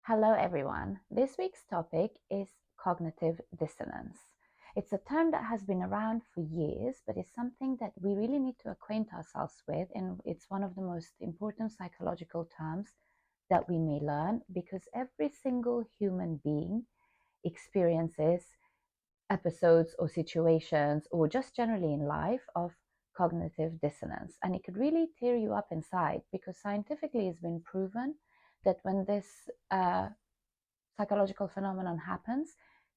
Hello, everyone. This week's topic is cognitive dissonance. It's a term that has been around for years, but it's something that we really need to acquaint ourselves with, and it's one of the most important psychological terms that we may learn because every single human being experiences episodes or situations, or just generally in life, of cognitive dissonance. And it could really tear you up inside because scientifically it's been proven that when this psychological phenomenon happens,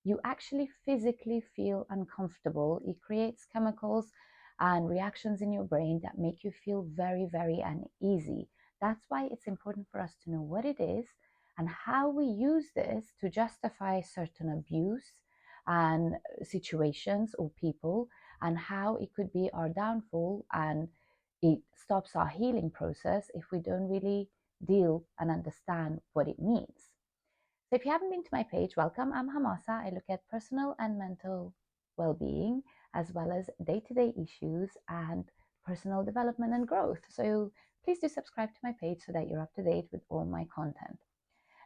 you actually physically feel uncomfortable. It creates chemicals and reactions in your brain that make you feel very, very uneasy. That's why it's important for us to know what it is and how we use this to justify certain abuse and situations or people, and how it could be our downfall and it stops our healing process if we don't really deal and understand what it means. So if you haven't been to my page, welcome. I'm Hamasa. I look at personal and mental well-being as well as day-to-day issues and personal development and growth. So please do subscribe to my page so that you're up to date with all my content.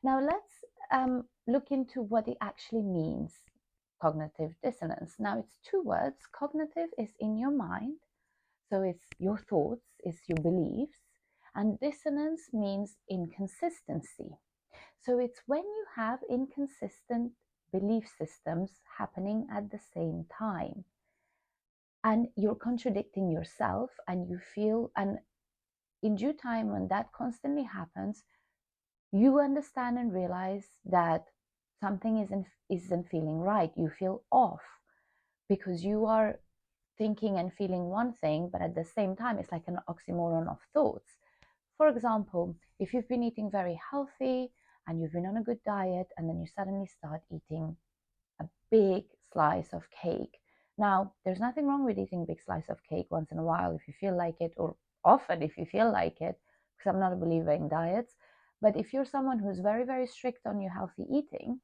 Now let's look into what it actually means, cognitive dissonance. Now it's two words. Cognitive is in your mind, so it's your thoughts, it's your beliefs, and dissonance means inconsistency. So it's when you have inconsistent belief systems happening at the same time, and you're contradicting yourself, and you feel, and in due time, when that constantly happens, you understand and realize that something isn't feeling right. You feel off because you are thinking and feeling one thing, but at the same time, it's like an oxymoron of thoughts. For example, if you've been eating very healthy and you've been on a good diet, and then you suddenly start eating a big slice of cake. Now, there's nothing wrong with eating a big slice of cake once in a while if you feel like it, or often if you feel like it, because I'm not a believer in diets. But if you're someone who's very, very strict on your healthy eating,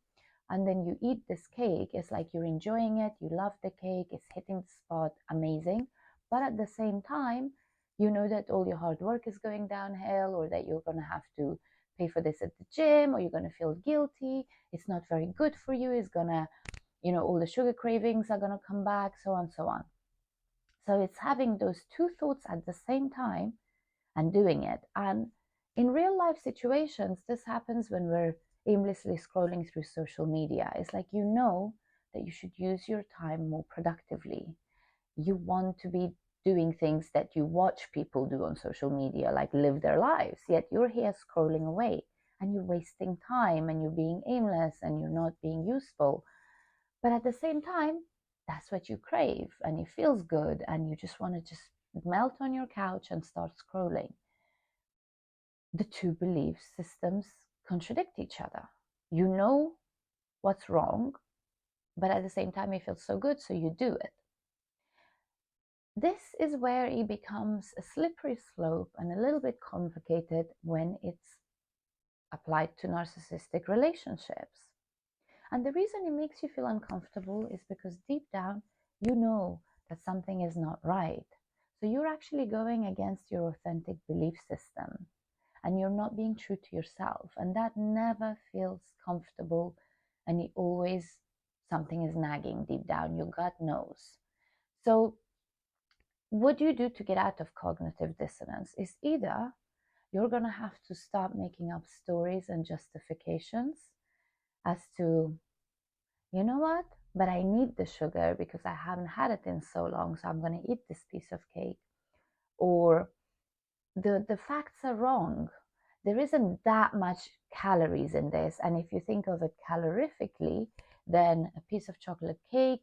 and then you eat this cake, it's like you're enjoying it, you love the cake, it's hitting the spot, amazing. But at the same time, you know that all your hard work is going downhill, or that you're going to have to pay for this at the gym, or you're going to feel guilty, it's not very good for you, it's going to, all the sugar cravings are going to come back, so on, so on. So it's having those two thoughts at the same time and doing it. And in real life situations, this happens when we're aimlessly scrolling through social media. It's like you know that you should use your time more productively. You want to be doing things that you watch people do on social media, like live their lives, yet you're here scrolling away, and you're wasting time, and you're being aimless, and you're not being useful. But at the same time, that's what you crave, and it feels good, and you just want to just melt on your couch and start scrolling. The two belief systems contradict each other. You know what's wrong, but at the same time, it feels so good, so you do it. This is where it becomes a slippery slope and a little bit complicated when it's applied to narcissistic relationships. And the reason it makes you feel uncomfortable is because deep down, you know that something is not right. So you're actually going against your authentic belief system, and you're not being true to yourself. And that never feels comfortable. And it always, something is nagging deep down. Your gut knows. So what do you do to get out of cognitive dissonance? Is either you're going to have to stop making up stories and justifications as to, you know what, but I need the sugar because I haven't had it in so long, so I'm going to eat this piece of cake. Or the facts are wrong. There isn't that much calories in this. And if you think of it calorifically, then a piece of chocolate cake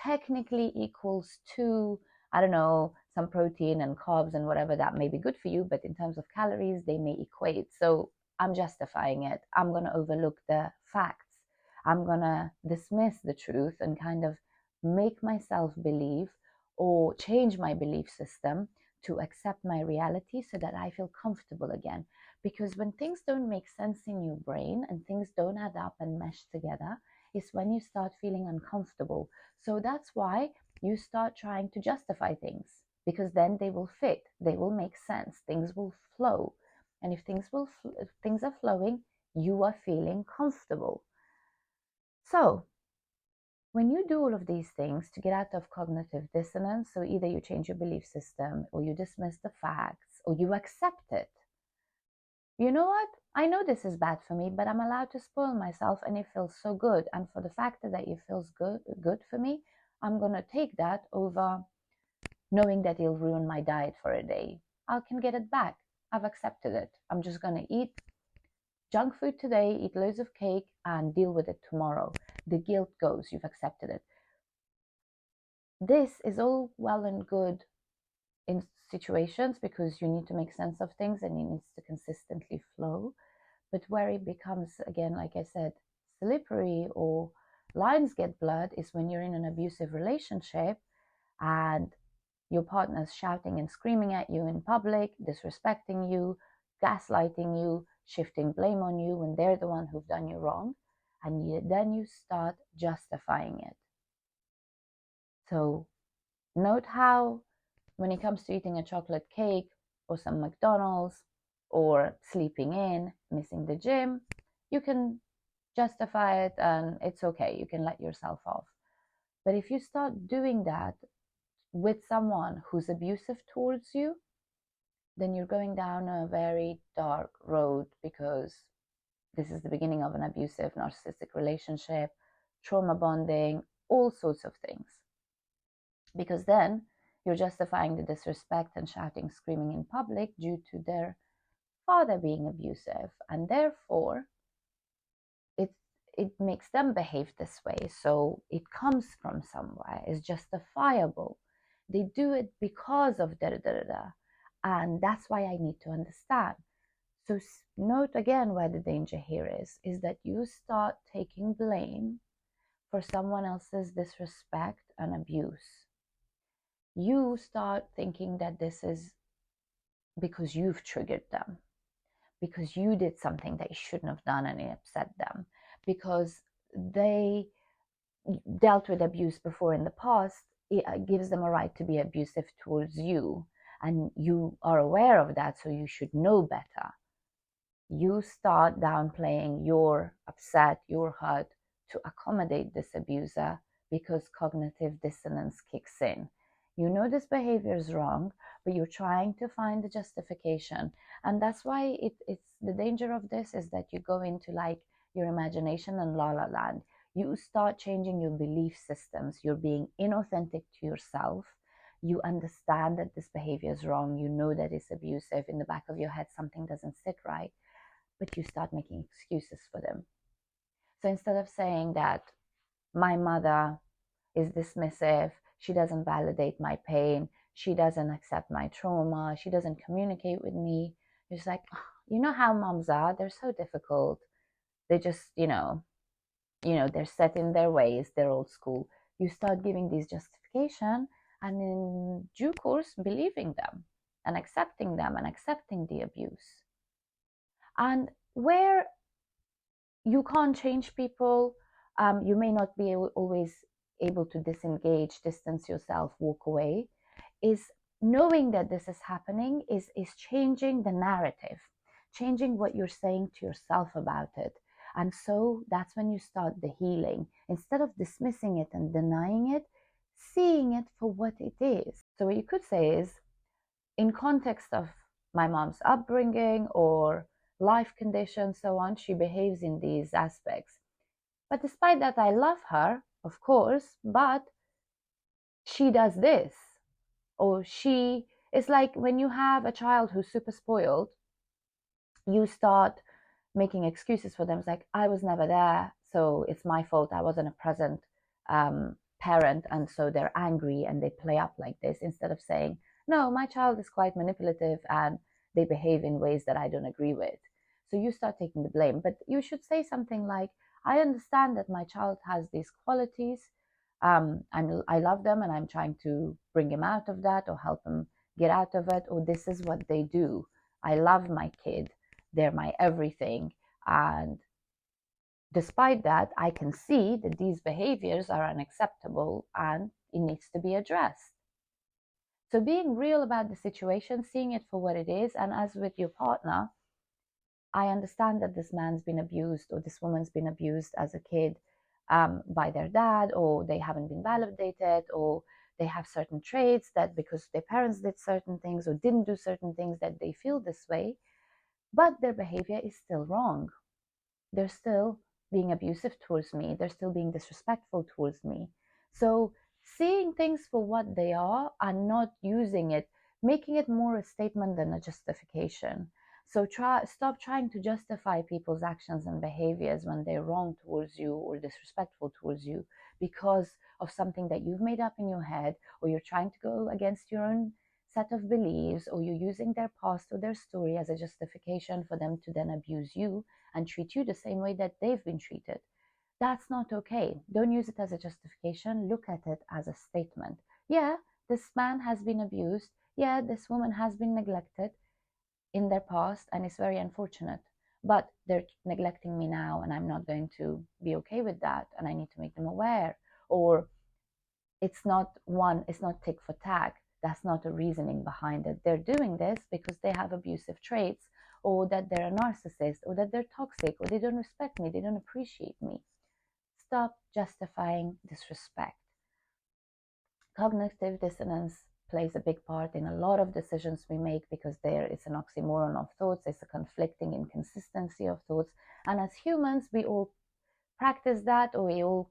technically equals to, I don't know, some protein and carbs and whatever that may be good for you, but in terms of calories, they may equate. So I'm justifying it. I'm going to overlook the facts. I'm going to dismiss the truth and kind of make myself believe or change my belief system to accept my reality so that I feel comfortable again. Because when things don't make sense in your brain and things don't add up and mesh together, is when you start feeling uncomfortable. So that's why you start trying to justify things, because then they will fit, they will make sense, things will flow. And if things are flowing, you are feeling comfortable. So when you do all of these things to get out of cognitive dissonance, so either you change your belief system, or you dismiss the facts, or you accept it. You know what? I know this is bad for me, but I'm allowed to spoil myself, and it feels so good. And for the fact that it feels good for me, I'm gonna take that over knowing that it'll ruin my diet for a day. I can get it back. I've accepted it. I'm just gonna eat junk food today, eat loads of cake, and deal with it tomorrow. The guilt goes. You've accepted it. This is all well and good in situations because you need to make sense of things and it needs to consistently flow. But where it becomes, again, like I said, slippery or lines get blurred is when you're in an abusive relationship and your partner's shouting and screaming at you in public, disrespecting you, gaslighting you, shifting blame on you when they're the one who've done you wrong, and then you start justifying it. So note how when it comes to eating a chocolate cake or some McDonald's or sleeping in, missing the gym, you can justify it and it's okay. You can let yourself off. But if you start doing that with someone who's abusive towards you, then you're going down a very dark road because this is the beginning of an abusive narcissistic relationship, trauma bonding, all sorts of things. Because then you're justifying the disrespect and shouting, screaming in public due to their father being abusive. And therefore, it makes them behave this way. So it comes from somewhere. It's justifiable. They do it because of da da da da. And that's why I need to understand. So note again where the danger here is that you start taking blame for someone else's disrespect and abuse. You start thinking that this is because you've triggered them, because you did something that you shouldn't have done and it upset them, because they dealt with abuse before in the past. It gives them a right to be abusive towards you, and you are aware of that, so you should know better. You start downplaying your upset, your hurt to accommodate this abuser because cognitive dissonance kicks in. You know this behavior is wrong, but you're trying to find the justification. And that's why it's the danger of this is that you go into like your imagination and la la land. You start changing your belief systems. You're being inauthentic to yourself. You understand that this behavior is wrong. You know that it's abusive. In the back of your head, something doesn't sit right, but you start making excuses for them. So instead of saying that my mother is dismissive, she doesn't validate my pain, she doesn't accept my trauma, she doesn't communicate with me, you're just like, oh, you know how moms are, they're so difficult. They just, they're set in their ways, they're old school. You start giving these justification and in due course believing them and accepting the abuse. And where you can't change people, you may not be always able to disengage, distance yourself, walk away, is knowing that this is happening is changing the narrative, changing what you're saying to yourself about it. And so that's when you start the healing. Instead of dismissing it and denying it, seeing it for what it is. So what you could say is, in context of my mom's upbringing or life conditions, so on, she behaves in these aspects. But despite that, I love her, of course, but she does this. Or it's like when you have a child who's super spoiled, you start making excuses for them. It's like, I was never there, so it's my fault. I wasn't a present parent, and so they're angry and they play up like this, instead of saying, no, my child is quite manipulative and they behave in ways that I don't agree with. So you start taking the blame. But you should say something like, I understand that my child has these qualities. I love them and I'm trying to bring him out of that or help him get out of it. Or this is what they do. I love my kid. They're my everything. And despite that, I can see that these behaviors are unacceptable and it needs to be addressed. So being real about the situation, seeing it for what it is, and as with your partner, I understand that this man's been abused or this woman's been abused as a kid by their dad, or they haven't been validated, or they have certain traits that because their parents did certain things or didn't do certain things that they feel this way, but their behavior is still wrong. They're still being abusive towards me. They're still being disrespectful towards me. So seeing things for what they are and not using it, making it more a statement than a justification. So stop trying to justify people's actions and behaviors when they're wrong towards you or disrespectful towards you because of something that you've made up in your head, or you're trying to go against your own set of beliefs, or you're using their past or their story as a justification for them to then abuse you and treat you the same way that they've been treated. That's not okay. Don't use it as a justification. Look at it as a statement. Yeah, this man has been abused. Yeah, this woman has been neglected in their past, and it's very unfortunate. But they're neglecting me now, and I'm not going to be okay with that, and I need to make them aware. Or it's not tick for tack. That's not a reasoning behind it. They're doing this because they have abusive traits, or that they're a narcissist, or that they're toxic, or they don't respect me, they don't appreciate me. Stop justifying disrespect. Cognitive dissonance plays a big part in a lot of decisions we make because there is an oxymoron of thoughts, it's a conflicting inconsistency of thoughts. And as humans, we all practice that, or it all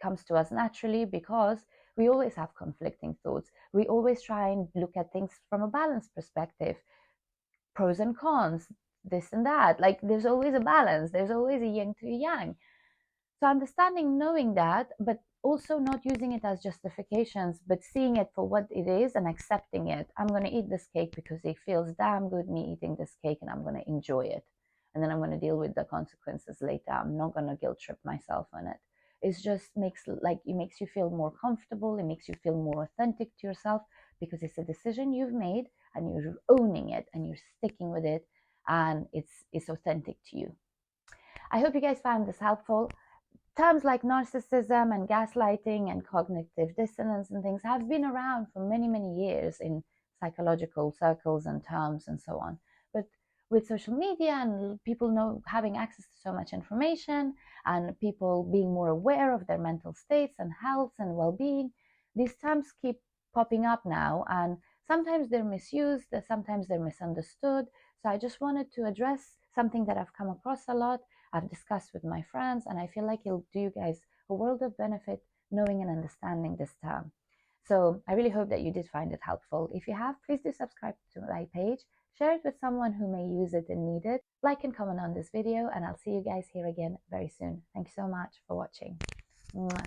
comes to us naturally because we always have conflicting thoughts. We always try and look at things from a balanced perspective, pros and cons, this and that. Like there's always a balance, there's always a yin to a yang. So understanding, knowing that, but also not using it as justifications, but seeing it for what it is and accepting it. I'm going to eat this cake because it feels damn good me eating this cake, and I'm going to enjoy it. And then I'm going to deal with the consequences later. I'm not going to guilt trip myself on it. It just makes you feel more comfortable. It makes you feel more authentic to yourself because it's a decision you've made and you're owning it and you're sticking with it, and it's authentic to you. I hope you guys found this helpful. Terms like narcissism and gaslighting and cognitive dissonance and things have been around for many, many years in psychological circles and terms and so on. But with social media and people having access to so much information and people being more aware of their mental states and health and well-being, these terms keep popping up now, and sometimes they're misused, sometimes they're misunderstood. So I just wanted to address something that I've come across a lot, I've discussed with my friends, and I feel like it'll do you guys a world of benefit knowing and understanding this term. So I really hope that you did find it helpful. If you have, please do subscribe to my page, share it with someone who may use it and need it, like and comment on this video, and I'll see you guys here again very soon. Thank you so much for watching. Mwah.